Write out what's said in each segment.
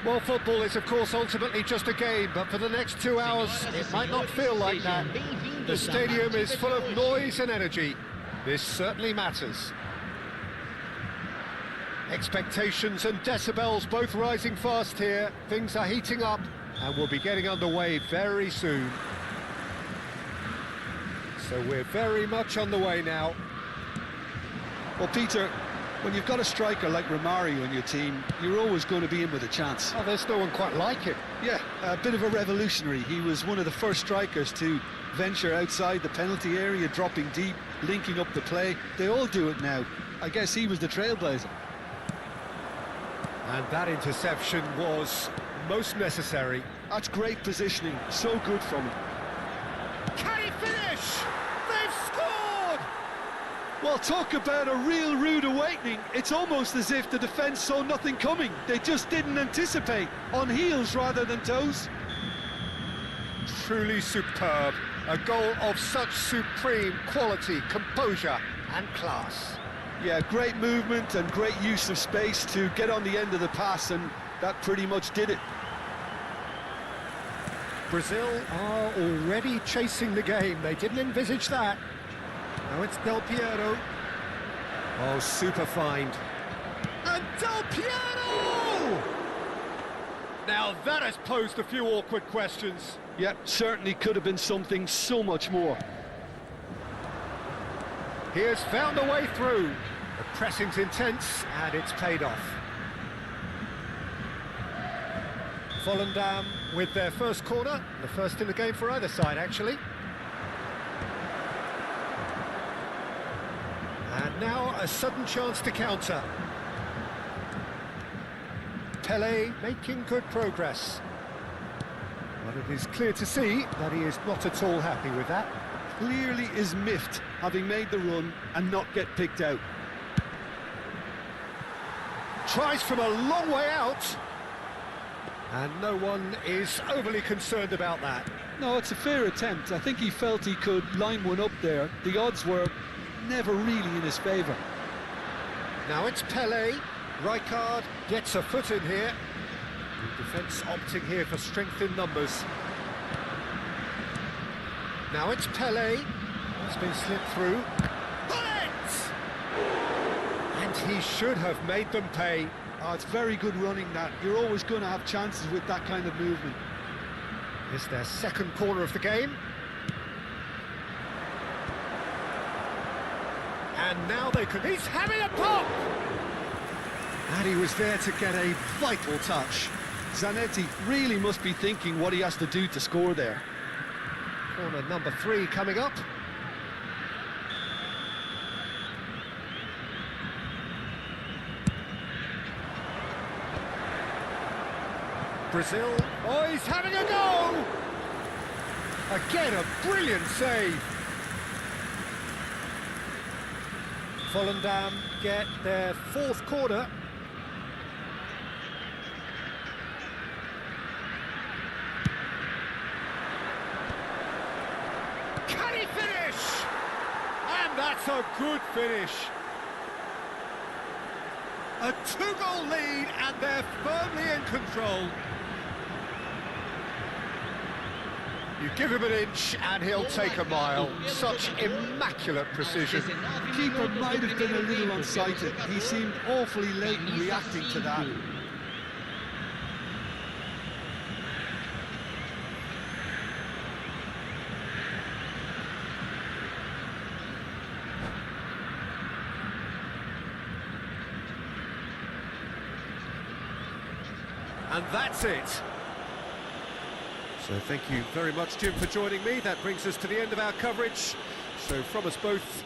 Well, football is, of course, ultimately just a game, but for the next 2 hours, it might not feel like that. The stadium is full of noise and energy. This certainly matters. Expectations and decibels both rising fast here. Things are heating up, and we'll be getting underway very soon. So we're very much on the way now. Well, Peter, when you've got a striker like Romario in your team, you're always going to be in with a chance. Oh, there's no one quite like him. Yeah, a bit of a revolutionary. He was one of the first strikers to venture outside the penalty area, dropping deep, linking up the play. They all do it now. I guess he was the trailblazer. And that interception was most necessary. That's great positioning, so good from him. Can he finish? They've scored! Well, talk about a real rude awakening. It's almost as if the defence saw nothing coming. They just didn't anticipate, on heels rather than toes. Truly superb. A goal of such supreme quality, composure and class. Yeah, great movement and great use of space to get on the end of the pass, and that pretty much did it. Brazil are already chasing the game. They didn't envisage that. Now it's Del Piero. Oh, super find. And Del Piero! Now that has posed a few awkward questions. Yeah, certainly could have been something so much more. He has found a way through. The pressing's intense, and it's paid off. Volendam with their first corner, the first in the game for either side, actually. And now a sudden chance to counter. Pelé making good progress. But it is clear to see that he is not at all happy with that. Clearly is miffed, having made the run and not get picked out. Tries from a long way out. And no one is overly concerned about that. No, it's a fair attempt. I think he felt he could line one up there. The odds were never really in his favour. Now it's Pelé. Rijkaard gets a foot in here. The defence opting here for strength in numbers. Now it's Pelé. It's been slipped through. Bullet! And he should have made them pay. Oh, it's very good running, that. You're always going to have chances with that kind of movement. It's their second corner of the game. And now they could... He's having a pop! And he was there to get a vital touch. Zanetti really must be thinking what he has to do to score there. Corner number 3 coming up. Brazil. Oh, he's having a go! Again, a brilliant save. Volendam get their 4th corner. Can he finish? And that's a good finish. A 2-goal lead, and they're firmly in control. You give him an inch and he'll take a mile. Such immaculate precision. Keeper might have been a little unsighted. He seemed awfully late in reacting to that. And that's it. So thank you very much, Jim, for joining me. That brings us to the end of our coverage. So from us both...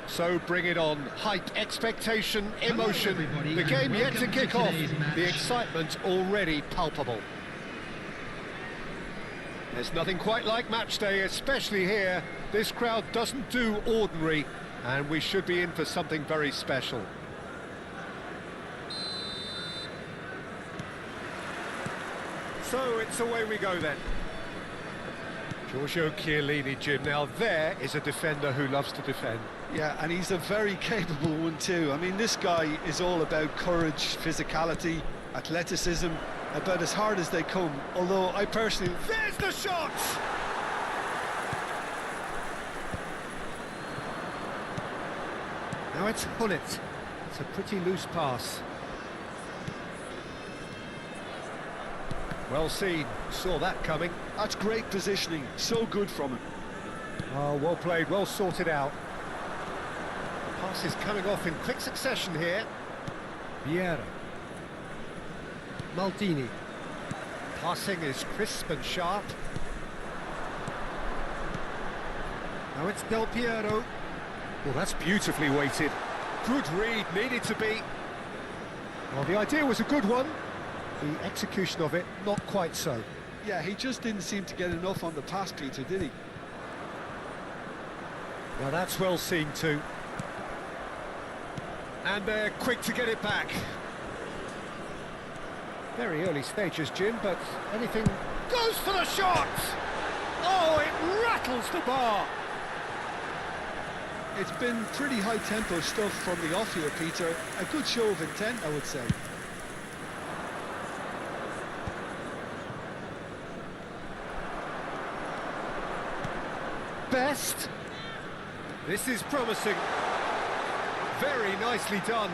So bring it on. Hype, expectation, emotion. The game yet to kick off. The excitement already palpable. There's nothing quite like match day, especially here. This crowd doesn't do ordinary, and we should be in for something very special. So it's away we go then. Giorgio Chiellini, Jim. Now there is a defender who loves to defend. Yeah, and he's a very capable one too. I mean, this guy is all about courage, physicality, athleticism, about as hard as they come. Although I personally... There's the shot! Now it's Hullet. It's a pretty loose pass. Well seen, saw that coming. That's great positioning, so good from him. Oh, well played, well sorted out. Pass is coming off in quick succession here. Vieira. Maldini. Passing is crisp and sharp. Now it's Del Piero. Well, that's beautifully weighted. Good read, needed to be. Well, the idea was a good one. The execution of it, not quite so. Yeah, he just didn't seem to get enough on the pass, Peter, did he? Now that's well seen too. And they're quick to get it back. Very early stages, Jim, but anything... Goes for the shot! Oh, it rattles the bar! It's been pretty high-tempo stuff from the off here, Peter. A good show of intent, I would say. Best. This is promising. Very nicely done.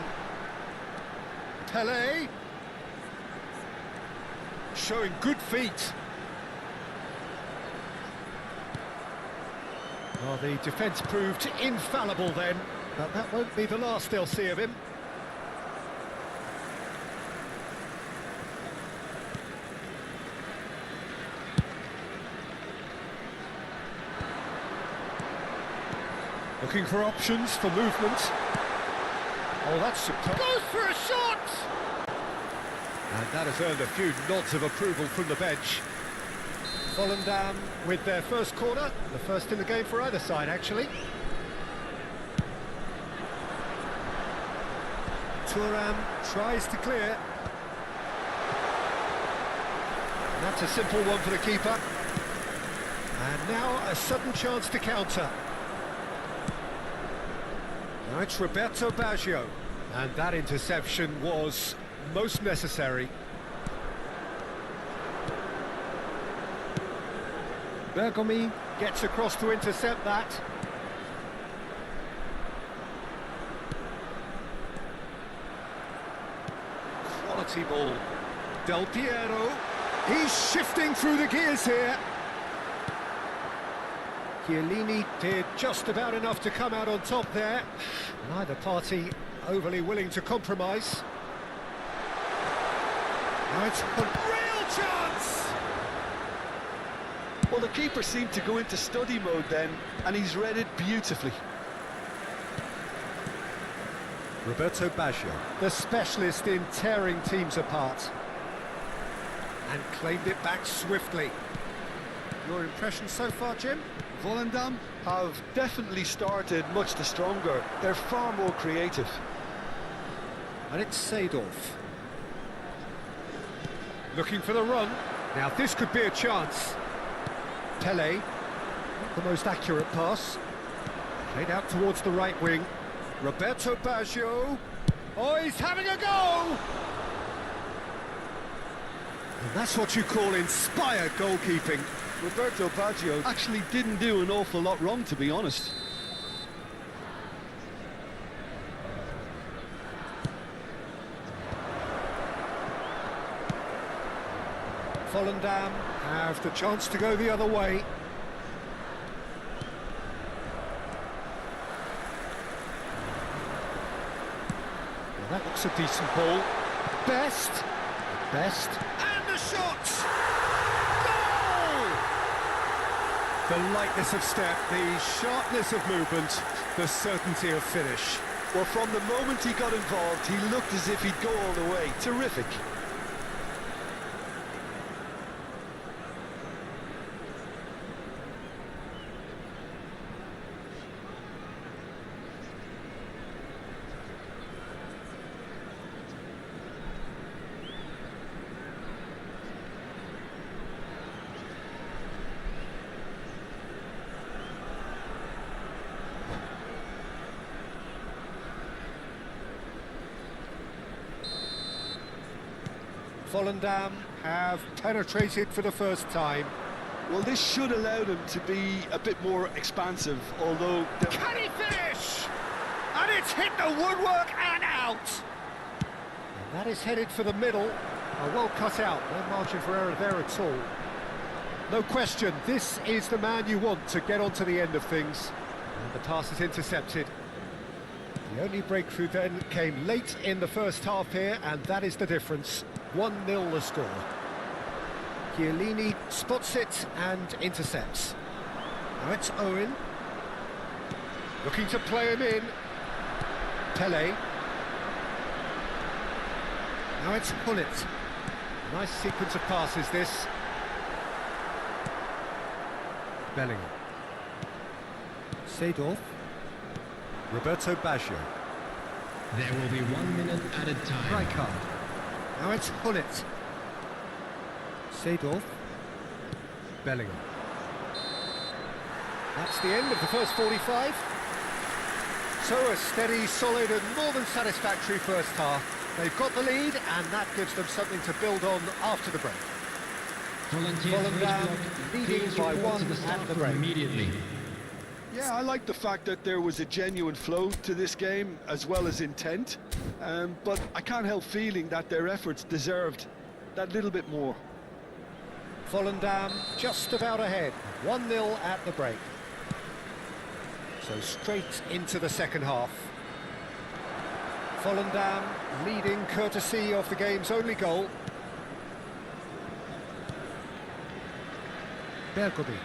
Pelé. Showing good feet. Well, the defence proved infallible then, but that won't be the last they'll see of him. Looking for options for movement. Oh, that's superb. Goes for a shot! And that has earned a few nods of approval from the bench. Volendam with their first corner, the first in the game for either side, actually. Thuram tries to clear. And that's a simple one for the keeper. And now a sudden chance to counter. Now it's Roberto Baggio, and that interception was most necessary. Bergomi gets across to intercept that. Quality ball. Del Piero. He's shifting through the gears here. Chiellini did just about enough to come out on top there. Neither party overly willing to compromise. Now it's a real chance! Well, the keeper seemed to go into study mode then, and he's read it beautifully. Roberto Baggio, the specialist in tearing teams apart. And claimed it back swiftly. Your impression so far, Jim? Volendam have definitely started much the stronger. They're far more creative. And it's Seedorf. Looking for the run. Now this could be a chance. Pele, not the most accurate pass. Played out towards the right wing. Roberto Baggio. Oh, he's having a go! And that's what you call inspired goalkeeping. Roberto Baggio actually didn't do an awful lot wrong, to be honest. Volendam have the chance to go the other way. Well, that looks a decent ball. Best. And the shot! Goal! The lightness of step, the sharpness of movement, the certainty of finish. Well, from the moment he got involved, he looked as if he'd go all the way. Terrific. Volendam have penetrated for the first time. Well, this should allow them to be a bit more expansive, although... Can he finish? And it's hit the woodwork and out! And that is headed for the middle. Oh, well cut out, no margin for error there at all. No question, this is the man you want to get onto the end of things. And the pass is intercepted. The only breakthrough then came late in the first half here, and that is the difference. 1-0 the score. Chiellini spots it and intercepts. Now it's Owen. Looking to play him in. Pele. Now it's Hullet. Nice sequence of passes this. Bellingham. Seedorf. Roberto Baggio. There will be 1 minute at a time. Right card. Now it's Hullet. Seedorf. Bellingham. That's the end of the first 45. So a steady, solid and more than satisfactory first half. They've got the lead and that gives them something to build on after the break. Volendam leading by 1 at the break. Immediately. Yeah, I like the fact that there was a genuine flow to this game as well as intent, but I can't help feeling that their efforts deserved that little bit more. Volendam just about ahead, 1-0 at the break. So straight into the second half. Volendam leading courtesy of the game's only goal. Bergomi.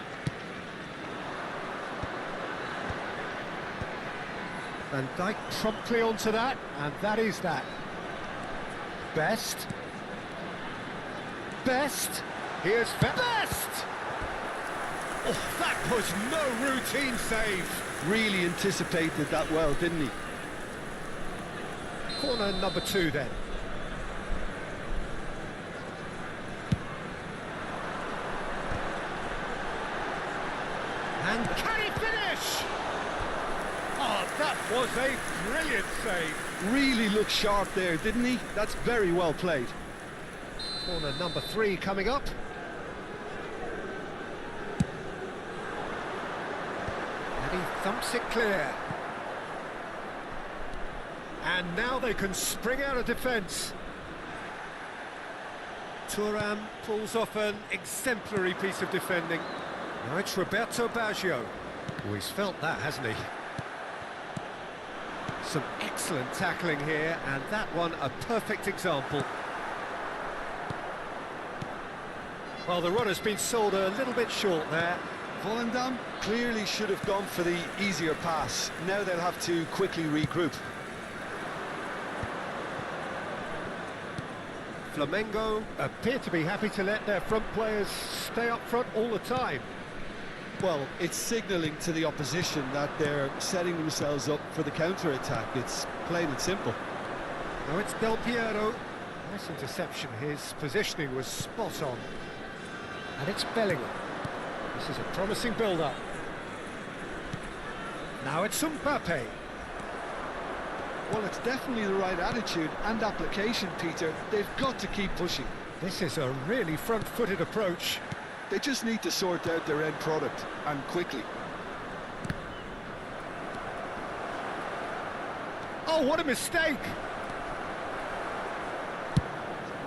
Van Dijk promptly onto that, and that is that. Best. Here's Best! Oh, that was no routine save. Really anticipated that well, didn't he? Corner number 2 then. And can he finish? Oh, that was a brilliant save. Really looked sharp there, didn't he? That's very well played. Corner number 3 coming up. thumps it clear. And now they can spring out of defence. Thuram pulls off an exemplary piece of defending. Now it's Roberto Baggio. Oh, he's felt that, hasn't he? Some excellent tackling here, and that one a perfect example. Well, the run has been sold a little bit short there. Volendam clearly should have gone for the easier pass. Now they'll have to quickly regroup. Flamengo appear to be happy to let their front players stay up front all the time. Well, it's signalling to the opposition that they're setting themselves up for the counter-attack. It's plain and simple. Now it's Del Piero. Nice interception. His positioning was spot on. And it's Bellingham. This is a promising build-up. Now it's Mbappe. Well, it's definitely the right attitude and application, Peter. They've got to keep pushing. This is a really front-footed approach. They just need to sort out their end product, and quickly. Oh, what a mistake!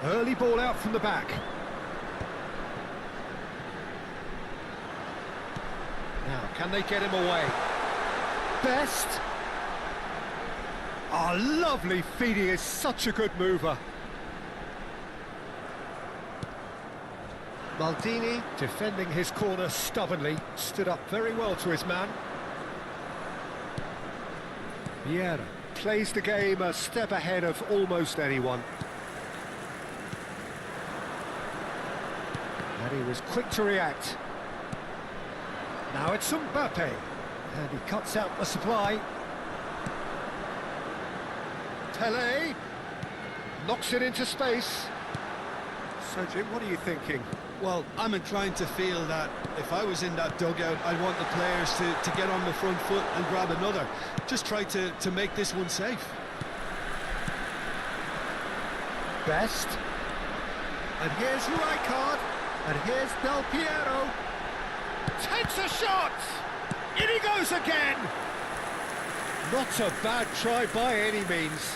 Early ball out from the back. Now, can they get him away? Best. Oh, lovely feed. He is such a good mover. Maldini, defending his corner stubbornly, stood up very well to his man. Vieira plays the game a step ahead of almost anyone. And he was quick to react. Now it's Mbappe, and he cuts out the supply. Pelé knocks it into space. So, Jim, what are you thinking? Well, I'm inclined to feel that if I was in that dugout, I'd want the players to get on the front foot and grab another. Just try to make this one safe. Best. And here's Rijkaard. And here's Del Piero. Takes a shot! In he goes again! Not a bad try by any means.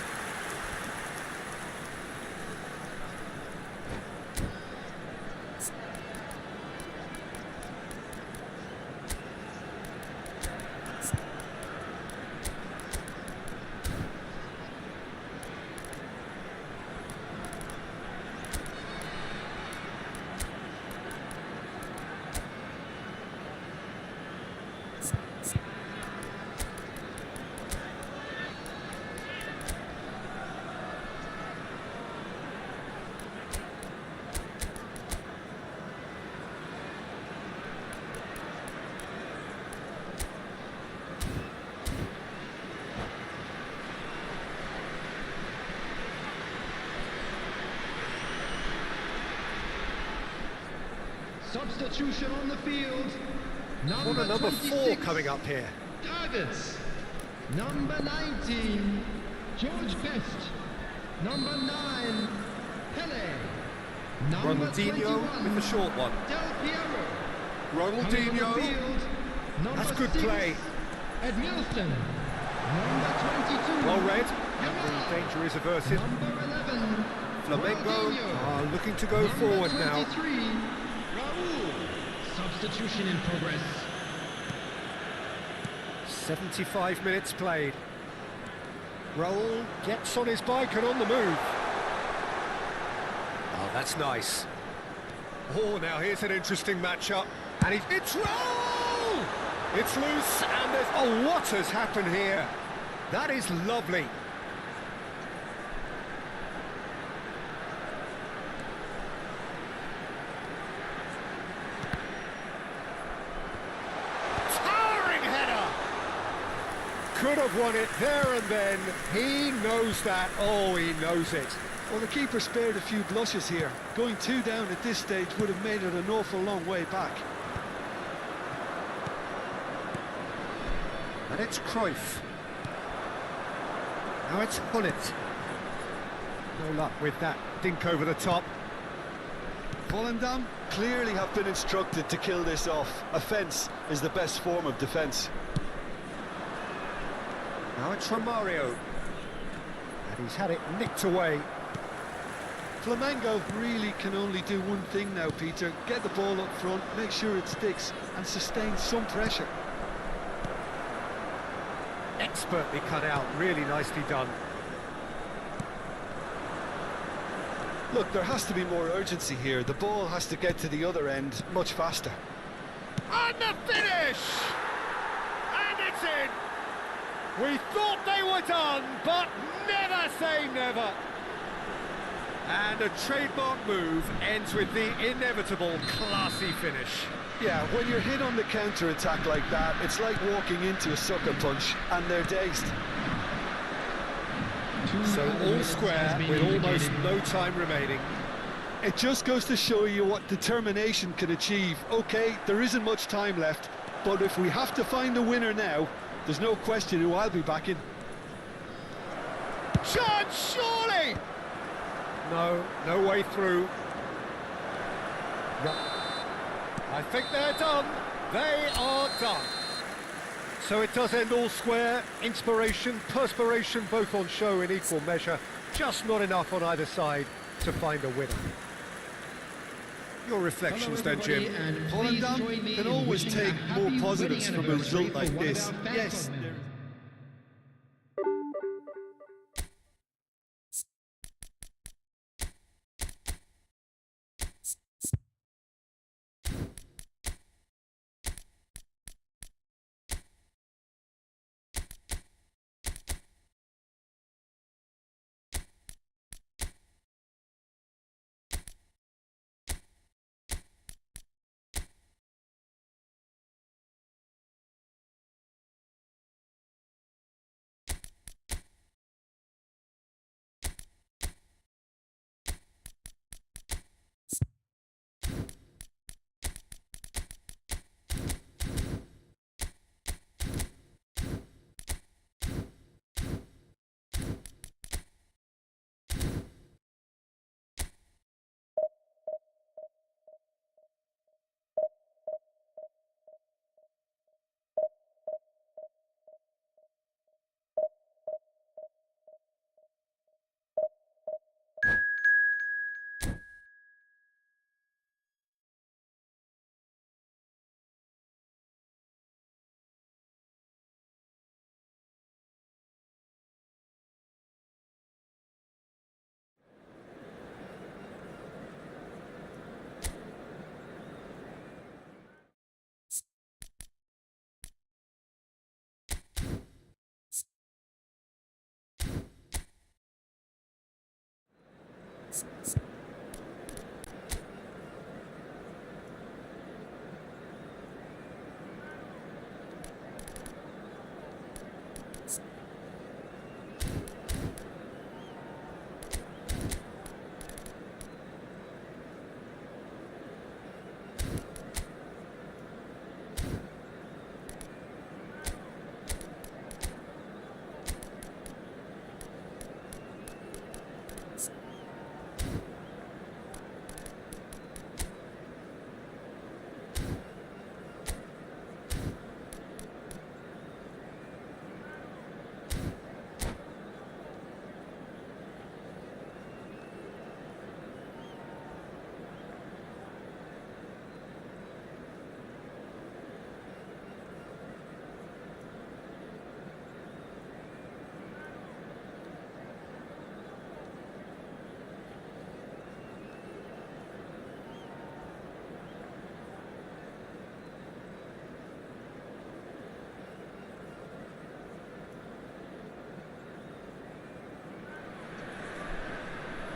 Substitution on the field. Number 4 coming up here. Targets. Number 19, George Best. Number 9, Pelé. Number Ronaldinho 21, with the short one. Del Piero. Ronaldinho. That's good play. Edmilson. Number 22. Well read. And the danger is averted. Number 11. Flamengo are looking to go forward now. 23, Raul. Substitution in progress. 75 minutes played. Raul gets on his bike and on the move. Oh, that's nice. Oh, now here's an interesting matchup. And it's Raul! It's loose and there's... Oh, what has happened here? That is lovely. Could have won it there and then. He knows that. Oh, he knows it. Well, the keeper spared a few blushes here. Going 2 down at this stage would have made it an awful long way back. And it's Cruyff. Now it's Hullet. No luck with that dink over the top. Volendam clearly have been instructed to kill this off. Offence is the best form of defence. Now it's Romario. And he's had it nicked away. Flamengo really can only do one thing now, Peter. Get the ball up front, make sure it sticks, and sustain some pressure. Expertly cut out, really nicely done. Look, there has to be more urgency here. The ball has to get to the other end much faster. And the finish! And it's in! We thought they were done, but never say never. And a trademark move ends with the inevitable classy finish. Yeah, when you're hit on the counter-attack like that, it's like walking into a sucker punch, and they're dazed. So all square with almost no time remaining. It just goes to show you what determination can achieve. Okay, there isn't much time left, but if we have to find a winner now, there's no question who I'll be backing. Chance, surely! No, no way through. I think they're done. They are done. So it does end all square. Inspiration, perspiration, both on show in equal measure. Just not enough on either side to find a winner. Your reflections then, Jim. Holland can always take more positives from a result like this. Yes.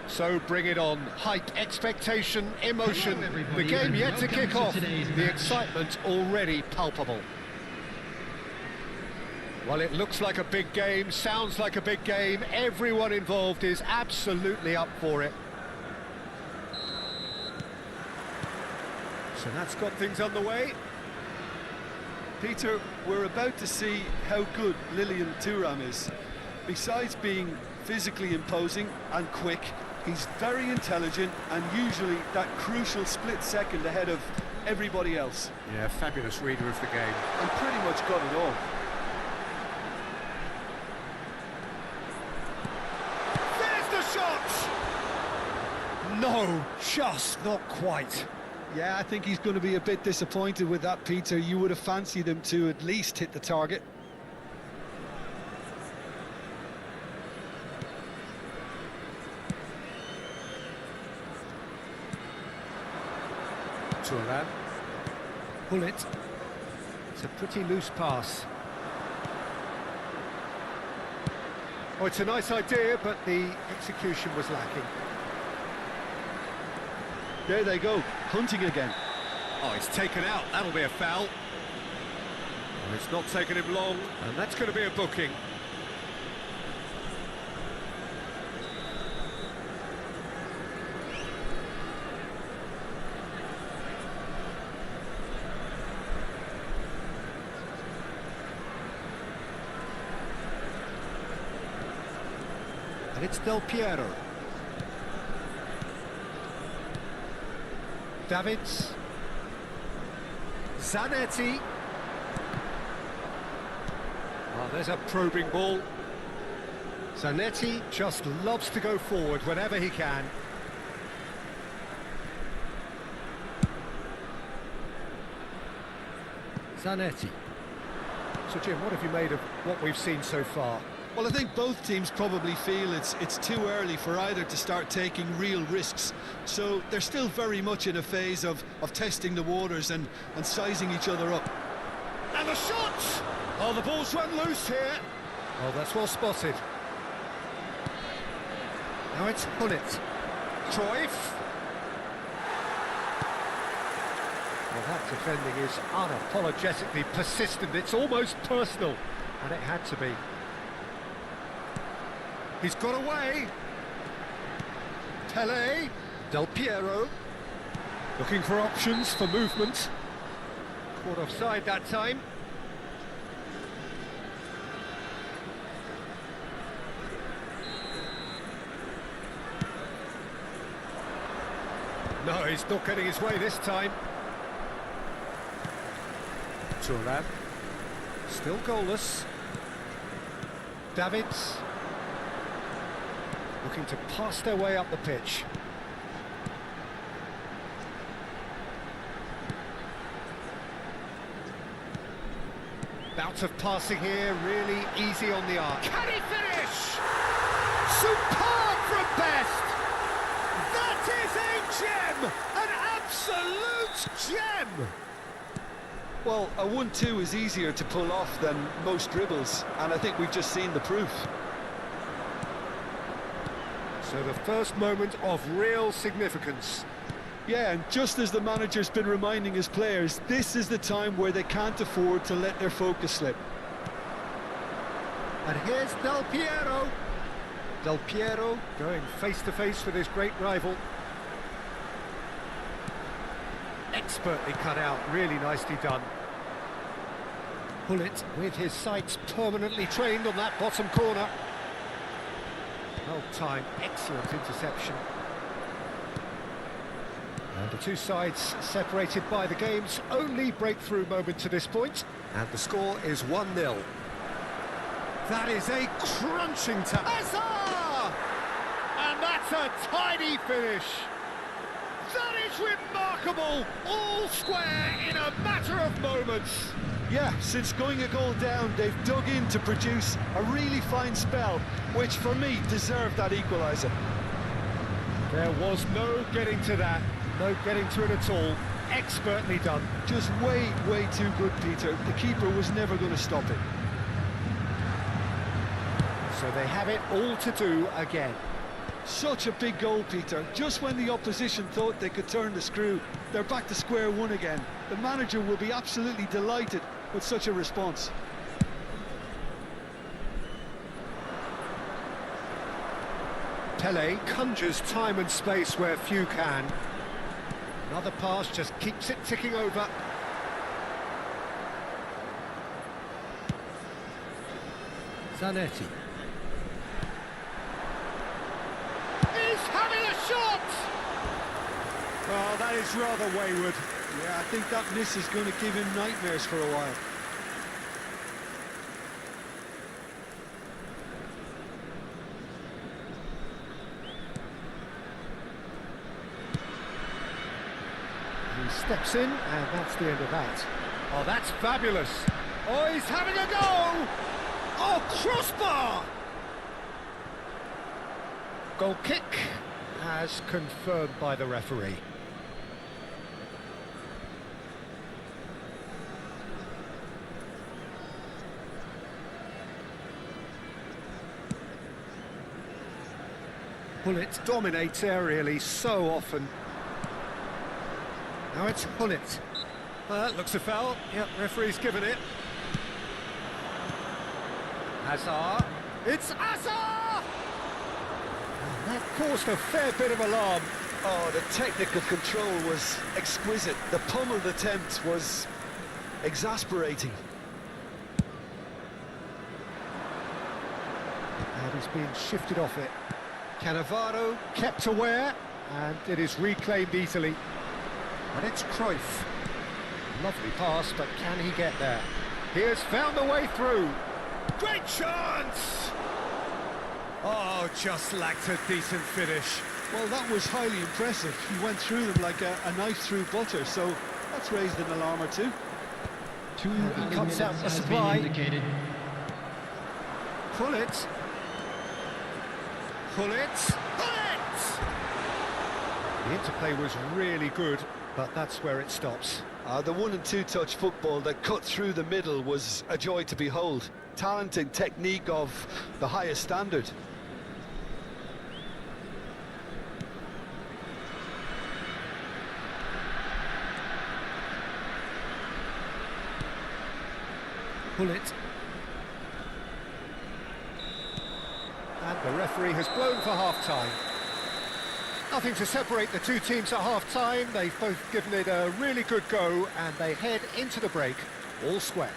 So bring it on. Hype, expectation, emotion. The game yet to kick off. The excitement already palpable. Well, it looks like a big game, sounds like a big game. Everyone involved is absolutely up for it. So that's got things underway. Peter, we're about to see how good Lilian Thuram is. Besides being physically imposing and quick, he's very intelligent and usually that crucial split second ahead of everybody else. Yeah, fabulous reader of the game. And pretty much got it all. No, just not quite. Yeah, I think he's going to be a bit disappointed with that, Peter. You would have fancied him to at least hit the target. Turan. Pull it. It's a pretty loose pass. Oh, it's a nice idea, but the execution was lacking. There they go, hunting again. Oh, it's taken out. That'll be a foul. Oh, it's not taken him long, and that's going to be a booking. And it's Del Piero. Davids. Zanetti. Oh, there's a probing ball. Zanetti just loves to go forward whenever he can. Zanetti. So Jim, what have you made of what we've seen so far? Well, I think both teams probably feel it's too early for either to start taking real risks. So they're still very much in a phase of testing the waters and sizing each other up. And the shot! Oh, the ball's run loose here. Oh, that's well spotted. Now it's Hullet. Cruyff. Well, that defending is unapologetically persistent. It's almost personal. And it had to be. He's got away. Pele. Del Piero. Looking for options for movement. Caught offside that time. No, he's not getting his way this time. Turan. Still goalless. Davids. Looking to pass their way up the pitch. Bout of passing here, really easy on the arc. Can he finish? Superb from Best! That is a gem! An absolute gem! Well, a 1-2 is easier to pull off than most dribbles, and I think we've just seen the proof. So the first moment of real significance. Yeah, and just as the manager's been reminding his players, this is the time where they can't afford to let their focus slip. And here's Del Piero. Del Piero going face-to-face with his great rival. Expertly cut out, really nicely done. Hullet with his sights permanently trained on that bottom corner. Well timed, excellent interception. And the two sides separated by the game's only breakthrough moment to this point. And the score is 1-0. That is a crunching tackle. And that's a tidy finish. That is remarkable. All square in a matter of moments. Yeah, since going a goal down, they've dug in to produce a really fine spell, which for me deserved that equaliser. There was no getting to that, no getting to it at all. Expertly done. Just way too good, Peter. The keeper was never going to stop it. So they have it all to do again. Such a big goal, Peter. Just when the opposition thought they could turn the screw, they're back to square one again. The manager will be absolutely delighted with such a response. Pele conjures time and space where few can. Another pass just keeps it ticking over. Zanetti. He's having a shot! Oh, that is rather wayward. Yeah, I think that miss is going to give him nightmares for a while. steps in, and that's the end of that. Oh, that's fabulous. Oh, he's having a go! Oh, crossbar! Goal kick, as confirmed by the referee. Hullet dominates aerially so often. Now it's Hullet. That looks a foul. Yep, referee's given it. Hazard. It's Hazard! And that caused a fair bit of alarm. Oh, the technical control was exquisite. The pummeled attempt was exasperating. And he's being shifted off it. Cannavaro kept aware, and it is reclaimed easily. And it's Cruyff. Lovely pass, but can he get there? He has found the way through. Great chance! Oh, just lacked a decent finish. Well, that was highly impressive. He went through them like a knife through butter, so that's raised an alarm or two. Two He cuts out the has supply. been indicated. Hullet. Hullet. Hullet! The interplay was really good, but that's where it stops. The 1- and 2-touch football that cut through the middle was a joy to behold. Talent and technique of the highest standard. Hullet. And the referee has blown for half-time. Nothing to separate the two teams at half-time. They've both given it a really good go, and they head into the break all square.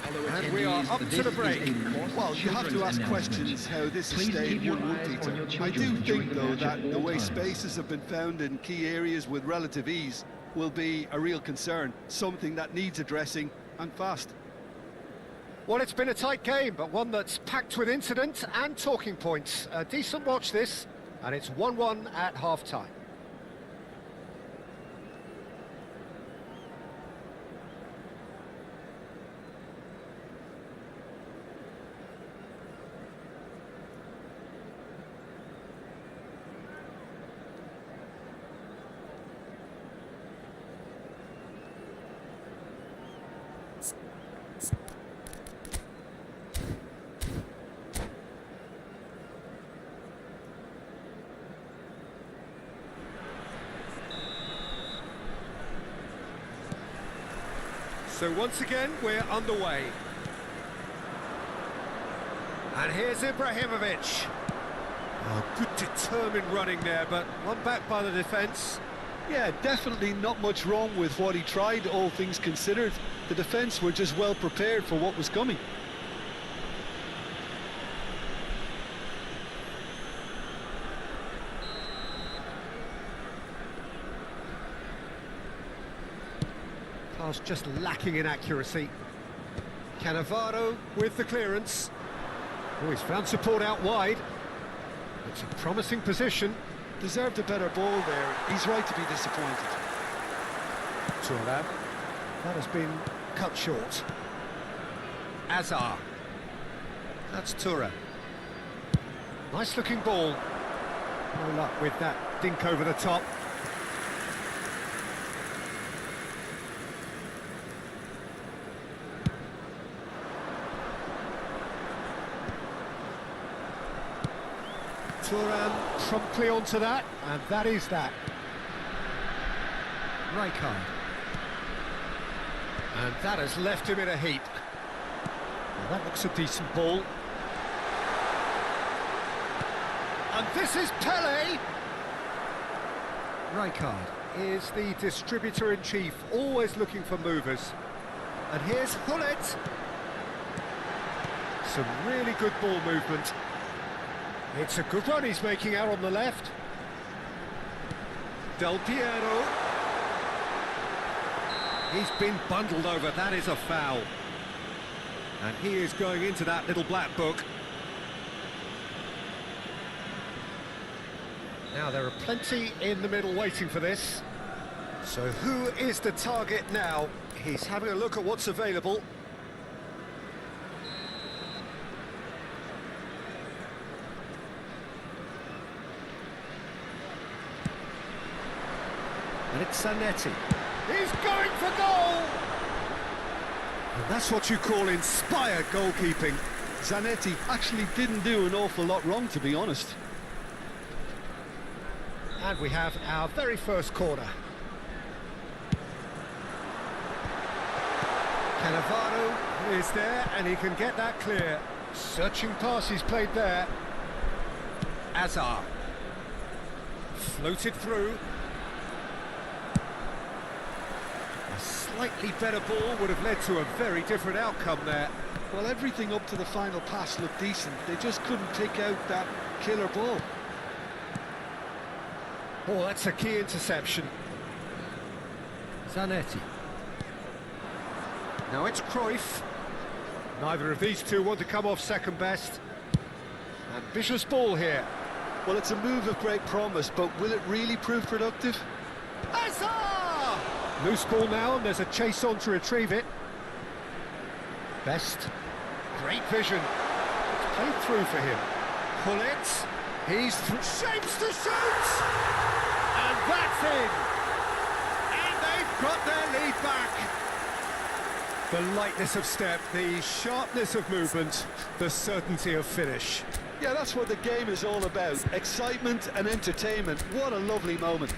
And we are up to the break. Well, you have to ask questions how this has stayed 1-1, Peter. I do think, though, that the way spaces have been found in key areas with relative ease will be a real concern, something that needs addressing, and fast. Well, it's been a tight game, but one that's packed with incident and talking points. A decent watch this, and it's 1-1 at half-time. So once again, we're underway. And here's Ibrahimovic. Oh, good determined running there, but one back by the defence. Yeah, definitely not much wrong with what he tried, all things considered. The defence were just well prepared for what was coming. Pass just lacking in accuracy. Cannavaro with the clearance. Oh, he's found support out wide. It's a promising position. Deserved a better ball there. He's right to be disappointed. That has been cut short. Azar. That's Tura. Nice looking ball. No luck with that dink over the top. Turan promptly onto that, and that is that. Rijkaard. And that has left him in a heap. Well, that looks a decent ball. And this is Pele! Rijkaard is the distributor-in-chief, always looking for movers. And here's Hullet. Some really good ball movement. It's a good run he's making out on the left. Del Piero. He's been bundled over, that is a foul. And he is going into that little black book. Now there are plenty in the middle waiting for this. So who is the target now? He's having a look at what's available. And it's Zanetti. He's going for goal! And that's what you call inspired goalkeeping. Zanetti actually didn't do an awful lot wrong, to be honest. And we have our very first corner. Cannavaro is there, and he can get that clear. Searching pass he's played there. Azar. Floated through. A slightly better ball would have led to a very different outcome there. Well, everything up to the final pass looked decent. They just couldn't pick out that killer ball. Oh, that's a key interception. Zanetti. Now it's Cruyff. Neither of these two want to come off second best. Ambitious ball here. Well, it's a move of great promise, but will it really prove productive? Azar! Loose ball now, and there's a chase on to retrieve it. Best. Great vision. It's played through for him. Pull it. He's shapes to shoot! And that's in! And they've got their lead back. The lightness of step, the sharpness of movement, the certainty of finish. Yeah, that's what the game is all about. Excitement and entertainment. What a lovely moment.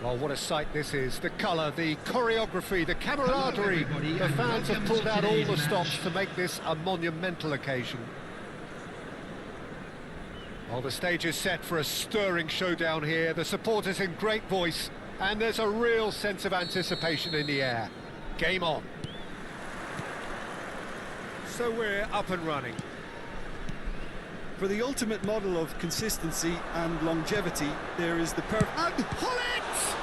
Well, what a sight this is. The colour, the choreography, the camaraderie. The fans have pulled out all the stops to make this a monumental occasion. Well, the stage is set for a stirring showdown here. The supporters in great voice, and there's a real sense of anticipation in the air. Game on. So we're up and running. For the ultimate model of consistency and longevity, there is the perfect... And pull it!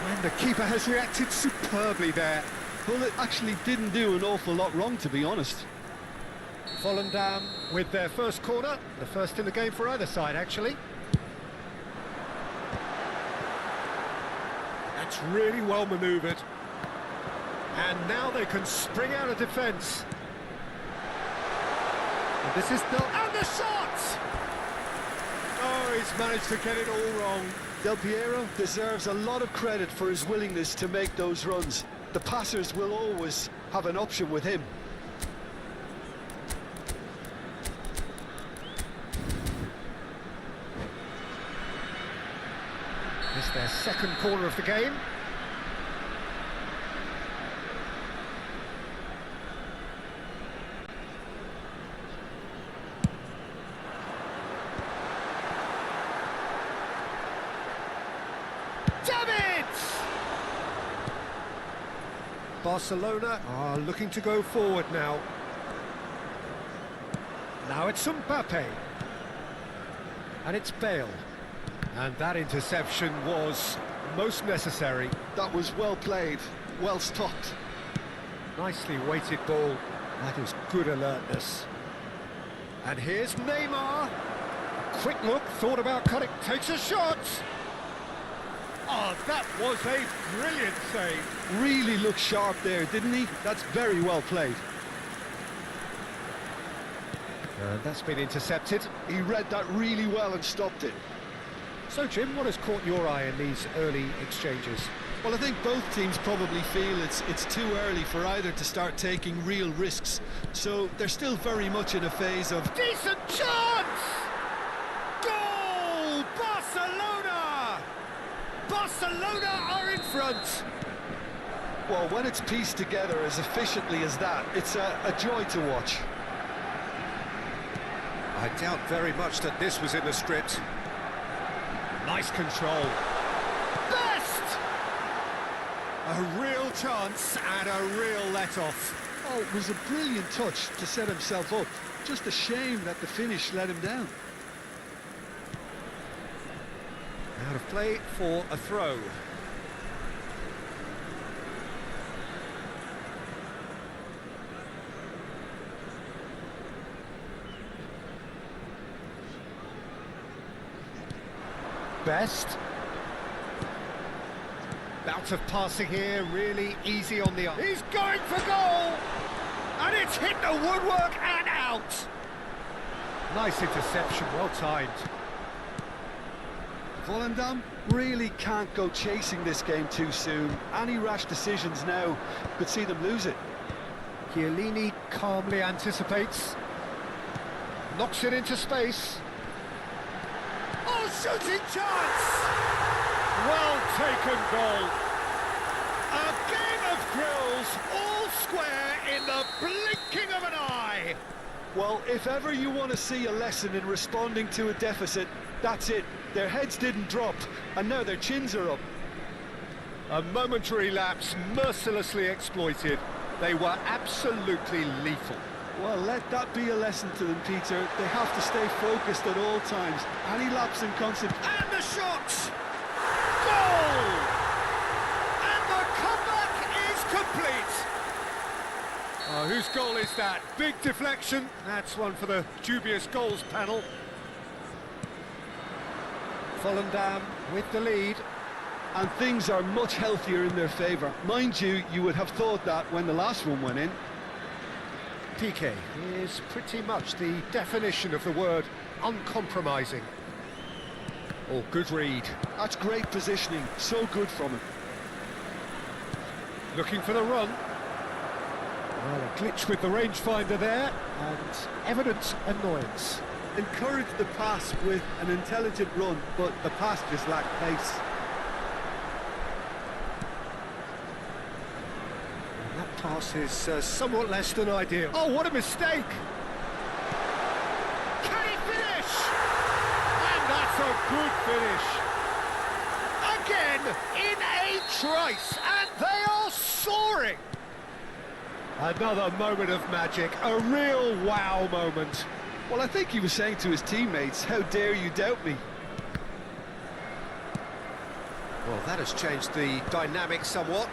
And the keeper has reacted superbly there. Well, it actually didn't do an awful lot wrong, to be honest. Volendam with their first corner, the first in the game for either side, actually. That's really well manoeuvred. And now they can spring out of defence. And this is still... And the shot! Oh, he's managed to get it all wrong. Del Piero deserves a lot of credit for his willingness to make those runs. The passers will always have an option with him. This is their second corner of the game. Barcelona are looking to go forward now. Now it's Mbappe. And it's Bale. And that interception was most necessary. That was well played, well stopped. Nicely weighted ball. That is good alertness. And here's Neymar. Quick look, thought about cutting, takes a shot. Oh, that was a brilliant save. Really looked sharp there, didn't he? That's very well played. And that's been intercepted. He read that really well and stopped it. So, Jim, what has caught your eye in these early exchanges? Well, I think both teams probably feel it's too early for either to start taking real risks. So they're still very much in a phase of... Decent chance! Goal! Barcelona! Barcelona are in front! Well, when it's pieced together as efficiently as that, it's a joy to watch. I doubt very much that this was in the script. Nice control. Best! A real chance and a real let-off. Oh, it was a brilliant touch to set himself up. Just a shame that the finish let him down. Out of play for a throw. Best. Bout of passing here, really easy on the arm. He's going for goal! And it's hit the woodwork and out! Nice interception, well timed. Volendam really can't go chasing this game too soon. Any rash decisions now could see them lose it. Chiellini calmly anticipates. Knocks it into space. Oh, shooting chance! Well taken goal. A game of thrills, all square in the blinking of an eye. Well, if ever you want to see a lesson in responding to a deficit, that's it. Their heads didn't drop, and now their chins are up. A momentary lapse mercilessly exploited. They were absolutely lethal. Well, let that be a lesson to them, Peter. They have to stay focused at all times. Any lapse in concentration... And the shot! Goal! And the comeback is complete! Oh, whose goal is that? Big deflection. That's one for the dubious goals panel. Volendam with the lead. And things are much healthier in their favour. Mind you, you would have thought that when the last one went in. Piqué is pretty much the definition of the word uncompromising. Oh, good read. That's great positioning, so good from him. Looking for the run. Well, a glitch with the rangefinder there, and evident annoyance. Encouraged the pass with an intelligent run, but the pass just lacked pace. That pass is somewhat less than ideal. Oh, what a mistake! Can he finish? And that's a good finish. Again, in a trice, and they are soaring. Another moment of magic, a real wow moment. Well, I think he was saying to his teammates, how dare you doubt me? Well, that has changed the dynamic somewhat.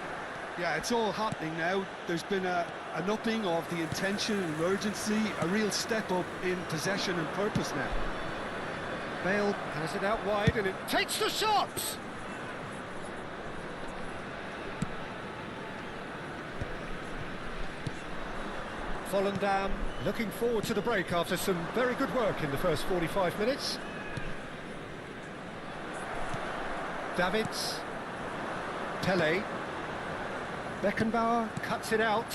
Yeah, it's all happening now. There's been an upping of the intention and urgency, a real step up in possession and purpose now. Bale has it out wide and it takes the shot! Volendam looking forward to the break after some very good work in the first 45 minutes. Davids, Pele, Beckenbauer cuts it out.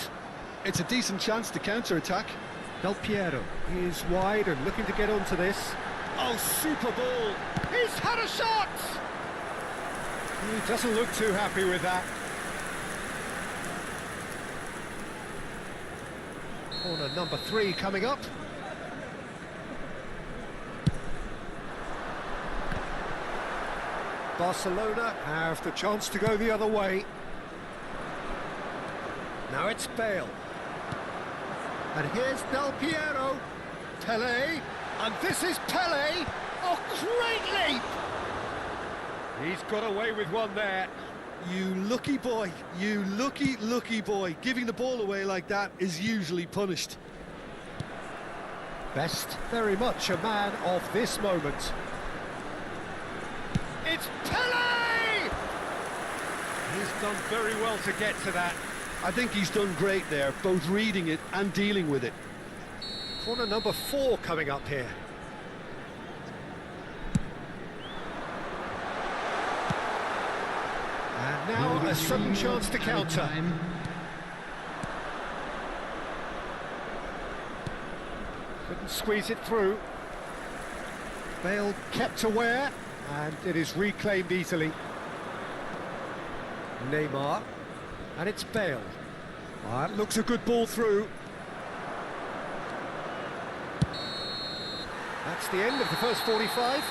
It's a decent chance to counter-attack. Del Piero is wide and looking to get onto this. Oh, super ball! He's had a shot! He doesn't look too happy with that. Corner number 3 coming up. Barcelona have the chance to go the other way. Now it's Bale. And here's Del Piero. Pele. And this is Pele. Oh, great leap! He's got away with one there. You lucky boy, you lucky boy. Giving the ball away like that is usually punished. Best very much a man of this moment. It's Pele! He's done very well to get to that. I think he's done great there, both reading it and dealing with it. Corner number 4 coming up here. And now a sudden chance to counter. Couldn't squeeze it through. Bale kept aware, and it is reclaimed easily. Neymar, and it's Bale. That looks a good ball through. That's the end of the first 45.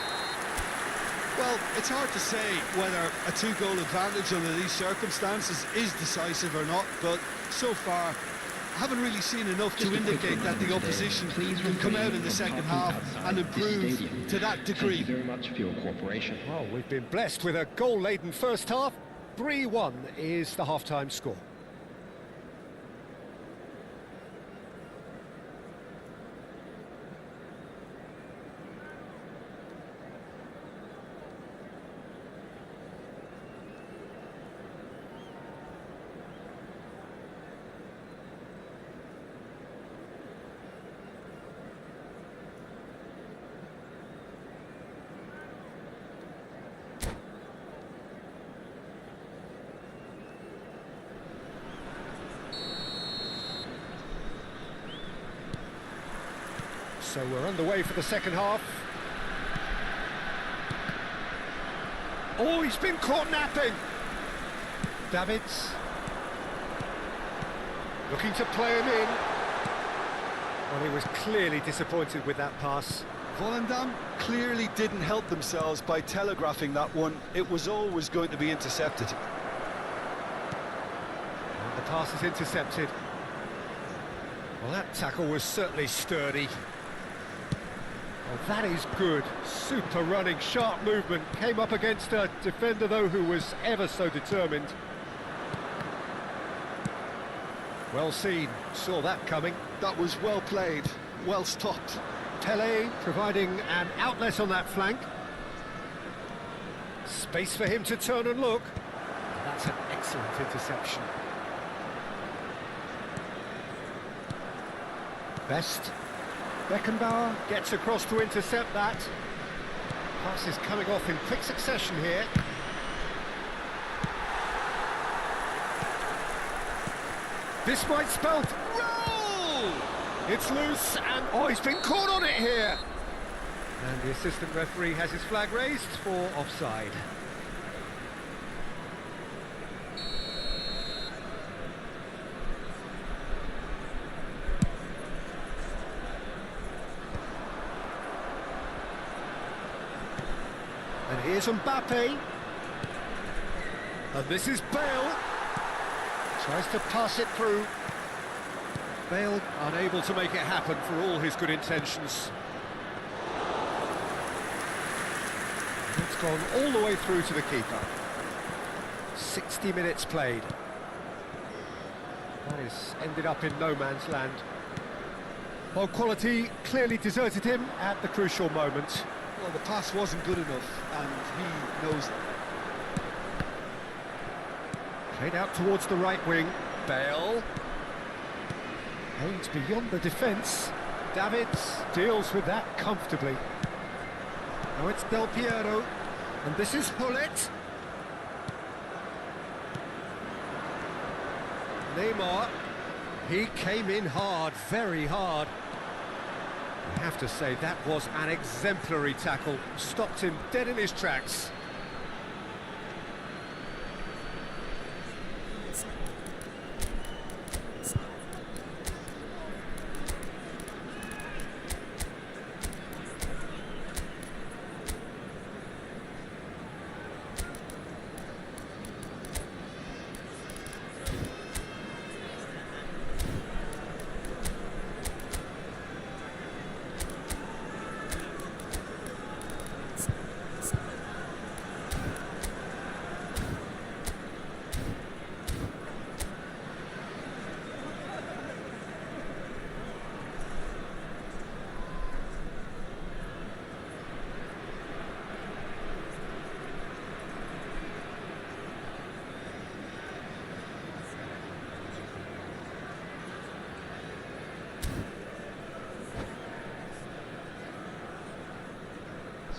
Well, it's hard to say whether a 2-goal advantage under these circumstances is decisive or not, but so far I haven't really seen enough to indicate that the opposition can come out in the second half and improve to that degree. Thank you very much for your cooperation. Well, we've been blessed with a goal-laden first half. 3-1 is the half-time score. So we're underway for the second half. Oh, he's been caught napping. Davids. Looking to play him in. Well, he was clearly disappointed with that pass. Volendam clearly didn't help themselves by telegraphing that one. It was always going to be intercepted. And the pass is intercepted. Well, that tackle was certainly sturdy. Well, that is good. Super running, sharp movement. Came up against a defender, though, who was ever so determined. Well seen. Saw that coming. That was well played, well stopped. Pele providing an outlet on that flank. Space for him to turn and look. And that's an excellent interception. Best. Beckenbauer gets across to intercept that. Pass is coming off in quick succession here. This might spell roll! It's loose and oh, he's been caught on it here. And the assistant referee has his flag raised for offside. And here's Mbappe. And this is Bale. Tries to pass it through. Bale unable to make it happen for all his good intentions. It's gone all the way through to the keeper. 60 minutes played. That is ended up in no man's land. Well, quality clearly deserted him at the crucial moment. Well, the pass wasn't good enough, and he knows it. Played out towards the right wing. Bale. Aims beyond the defence. Davids deals with that comfortably. Now it's Del Piero, and this is Hullet. Neymar. He came in hard, very hard. I have to say, that was an exemplary tackle. Stopped him dead in his tracks.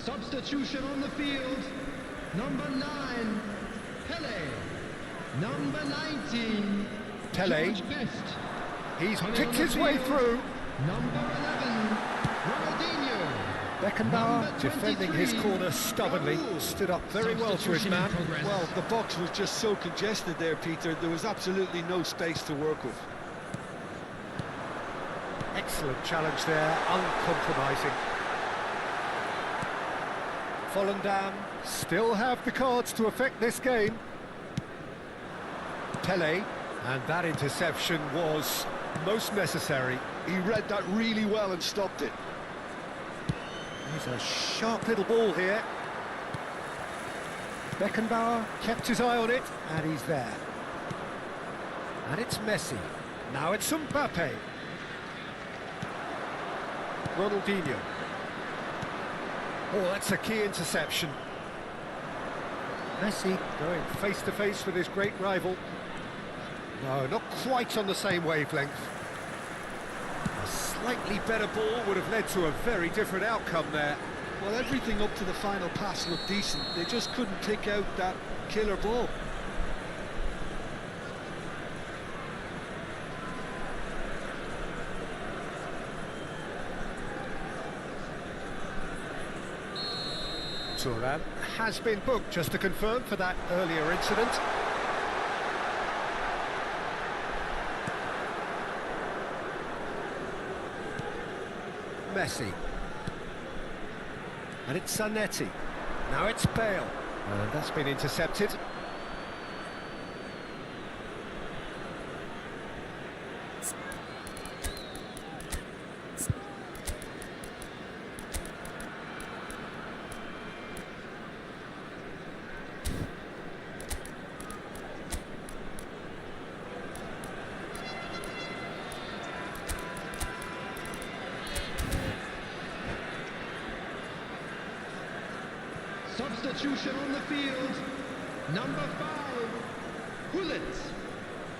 Substitution on the field. Number 9, Pele. Number 19, Pele. George Best. He's Coming picked on the his way field. through. Number 11, Ronaldinho. Beckenbauer Number defending his 23, corner stubbornly. Raul. Stood up very well to his Substitution in man. progress. Well, the box was just so congested there, Peter. There was absolutely no space to work with. Excellent challenge there, uncompromising. Volendam still have the cards to affect this game. Pele, and that interception was most necessary. He read that really well and stopped it. He's a sharp little ball here. Beckenbauer kept his eye on it, and he's there. And it's Messi. Now it's Mbappe. Ronaldinho. Oh, that's a key interception. Messi going face-to-face with his great rival. No, not quite on the same wavelength. A slightly better ball would have led to a very different outcome there. Well, everything up to the final pass looked decent. They just couldn't pick out that killer ball. Thuram has been booked, just to confirm, for that earlier incident. Messi. And it's Zanetti. Now it's Bale. And that's been intercepted. Substitution on the field. Number 5, Hullet.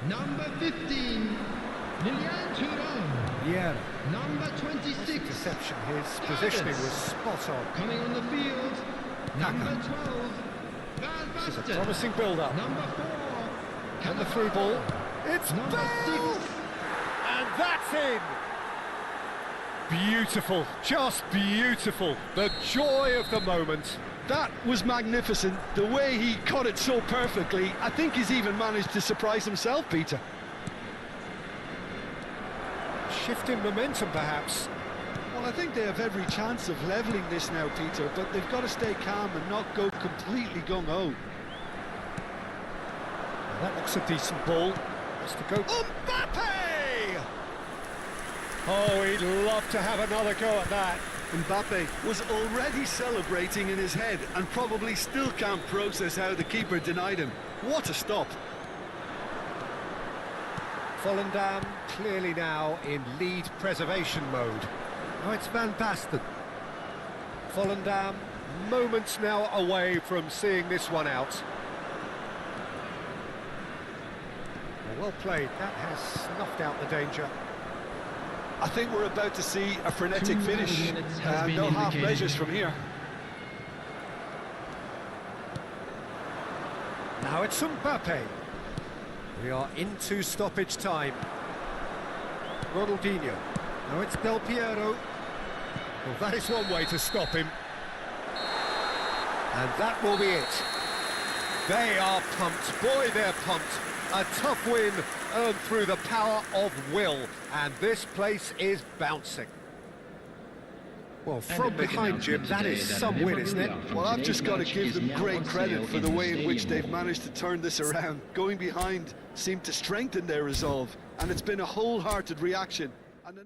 Number 15, Lilian Thuram. Yeah. Number 26, Interception. His positioning was spot on. coming on the field. Number 12, This is a Van promising build-up. Number 4, And the through ball. It's Number Bale! 6, And that's in! Beautiful, just beautiful. The joy of the moment. That was magnificent. The way he caught it so perfectly, I think he's even managed to surprise himself, Peter. Shift in momentum, perhaps. Well, I think they have every chance of levelling this now, Peter, but they've got to stay calm and not go completely gung-ho. That looks a decent ball. Has to go. Mbappe! Oh, he'd love to have another go at that. Mbappe was already celebrating in his head and probably still can't process how the keeper denied him. What a stop. Volendam clearly now in lead preservation mode. Now it's Van Basten. Volendam moments now away from seeing this one out. Well played, that has snuffed out the danger. I think we're about to see a frenetic finish, and no half measures from here. Now it's Mbappe. We are into stoppage time. Ronaldinho. Now it's Del Piero. Well, that is one way to stop him. And that will be it. They are pumped. Boy, they're pumped. A tough win earned through the power of will. And this place is bouncing. Well, from behind, Jim, that is some win, isn't it? Well, I've just got to give them great credit for the way in which they've managed to turn this around. Going behind seemed to strengthen their resolve, and it's been a wholehearted reaction. And